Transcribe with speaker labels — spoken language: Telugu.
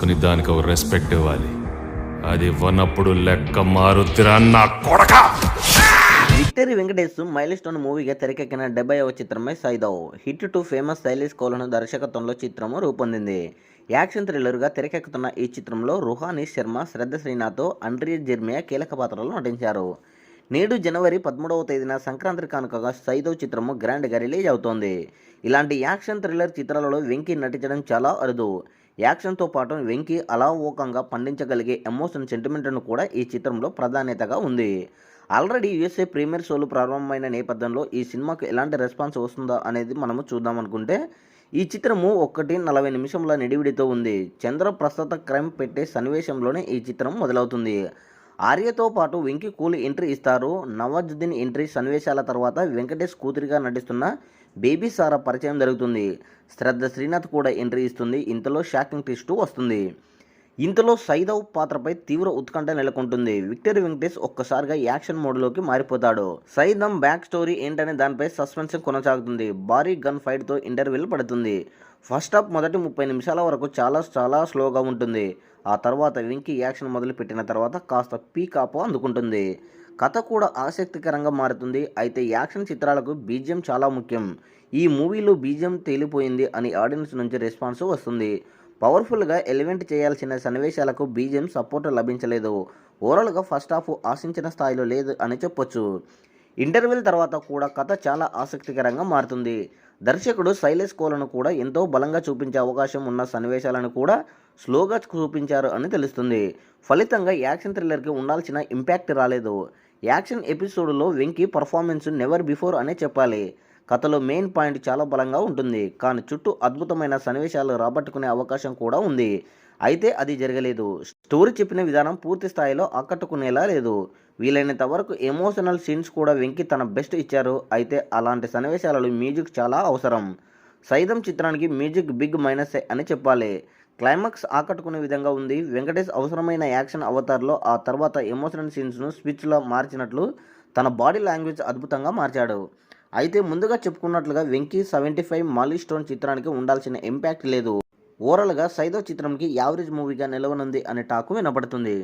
Speaker 1: చేసుకుని దానికి ఒక రెస్పెక్ట్ ఇవ్వాలి. అది ఇవ్వనప్పుడు లెక్క మారుద్దిరా నా కొడక.
Speaker 2: విక్టరీ వెంకటేష్ మైల్ స్టోన్ మూవీగా తెరకెక్కిన 70వ చిత్రమే సైదవ్. హిట్ టు ఫేమస్ శైలేష్ కోలను దర్శకత్వంలో చిత్రము రూపొందింది. యాక్షన్ థ్రిల్లర్గా తెరకెక్కుతున్న ఈ చిత్రంలో రుహానీ శర్మ, శ్రద్ధ శ్రీనాథ్తో అండ్రియా జెర్మియా కీలక పాత్రలో నటించారు. నేడు జనవరి 13వ తేదీన సంక్రాంతి కానుకగా సైదవ్ చిత్రము గ్రాండ్గా రిలీజ్ అవుతోంది. ఇలాంటి యాక్షన్ థ్రిల్లర్ చిత్రాలలో వెంకీ నటించడం చాలా అరుదు. యాక్షన్తో పాటు వెంకీ అలవోకంగా పండించగలిగే ఎమోషన్ సెంటిమెంట్ను కూడా ఈ చిత్రంలో ప్రాధాన్యతగా ఉంది. ఆల్రెడీ యూఎస్ఏ ప్రీమియర్ షోలు ప్రారంభమైన నేపథ్యంలో ఈ సినిమాకు ఎలాంటి రెస్పాన్స్ వస్తుందా అనేది మనము చూద్దామనుకుంటే, ఈ చిత్రము 1:40 నిమిషంల నిడివిడితో ఉంది. చంద్ర ప్రస్తుత క్రైమ్ పెట్టే సన్నివేశంలోనే ఈ చిత్రం మొదలవుతుంది. ఆర్యతో పాటు వెంకీ కూల్ ఎంట్రీ ఇస్తారు. నవాజుద్దీన్ ఎంట్రీ సన్నివేశాల తర్వాత వెంకటేష్ కూతురిగా నటిస్తున్న బేబీ సారా పరిచయం జరుగుతుంది. శ్రద్ధ శ్రీనాథ్ కూడా ఎంట్రీ ఇస్తుంది. ఇంతలో షాకింగ్ ట్విస్ట్ వస్తుంది. ఇంతలో సైదవ్ పాత్రపై తీవ్ర ఉత్కంఠ నెలకొంటుంది. విక్టరీ వెంకటేష్ ఒక్కసారిగా యాక్షన్ మోడ్లోకి మారిపోతాడు. సైదం బ్యాక్ స్టోరీ ఏంటనే దానిపై సస్పెన్స్ కొనసాగుతుంది. భారీ గన్ ఫైట్తో ఇంటర్వెల్ పడుతుంది. ఫస్ట్ హాఫ్ మొదటి 30 నిమిషాల వరకు చాలా స్లోగా ఉంటుంది. ఆ తర్వాత వెంకీ యాక్షన్ మొదలు పెట్టిన తర్వాత కాస్త పీకాప్ అందుకుంటుంది. కథ కూడా ఆసక్తికరంగా మారుతుంది. అయితే యాక్షన్ చిత్రాలకు బీజిఎం చాలా ముఖ్యం. ఈ మూవీలో బీజిఎం తేలిపోయింది అని ఆడియన్స్ నుంచి రెస్పాన్స్ వస్తుంది. పవర్ఫుల్గా ఎలిమెంట్ చేయాల్సిన సన్నివేశాలకు బీజిఎం సపోర్ట్ లభించలేదు. ఓవరాల్గా ఫస్ట్ హాఫ్ ఆశించిన స్థాయిలో లేదు అని చెప్పొచ్చు. ఇంటర్వెల్ తర్వాత కూడా కథ చాలా ఆసక్తికరంగా మారుతుంది. దర్శకుడు శైలేష్ కోలను కూడా ఎంతో బలంగా చూపించే అవకాశం ఉన్న సన్నివేశాలను కూడా స్లోగా చూపించారు అని తెలుస్తుంది. ఫలితంగా యాక్షన్ థ్రిల్లర్కి ఉండాల్సిన ఇంపాక్ట్ రాలేదు. యాక్షన్ ఎపిసోడ్లో వెంకీ పర్ఫార్మెన్స్ నెవర్ బిఫోర్ అనే చెప్పాలి. కథలో మెయిన్ పాయింట్ చాలా బలంగా ఉంటుంది. కానీ చుట్టూ అద్భుతమైన సన్నివేశాలు రాబట్టుకునే అవకాశం కూడా ఉంది. అయితే అది జరగలేదు. స్టోరీ చెప్పిన విధానం పూర్తి స్థాయిలో ఆకట్టుకునేలా లేదు. వీలైనంత వరకు ఎమోషనల్ సీన్స్ కూడా వెంకీ తన బెస్ట్ ఇచ్చారు. అయితే అలాంటి సన్నివేశాలలో మ్యూజిక్ చాలా అవసరం. సైదం చిత్రానికి మ్యూజిక్ బిగ్ మైనస్ అని చెప్పాలి. క్లైమాక్స్ ఆకట్టుకునే విధంగా ఉంది. వెంకటేష్ అవసరమైన యాక్షన్ అవతార్లో ఆ తర్వాత ఎమోషనల్ సీన్స్ను స్విచ్లా మార్చినట్లు తన బాడీ లాంగ్వేజ్ అద్భుతంగా మార్చాడు. అయితే ముందుగా చెప్పుకున్నట్లుగా వెంకీ 75 మైల్ స్టోన్ చిత్రానికి ఉండాల్సిన ఇంపాక్ట్ లేదు. ఓవరాల్గా సైదవ్ చిత్రంకి యావరేజ్ మూవీగా నిలవనుంది అనే టాకు వినపడుతుంది.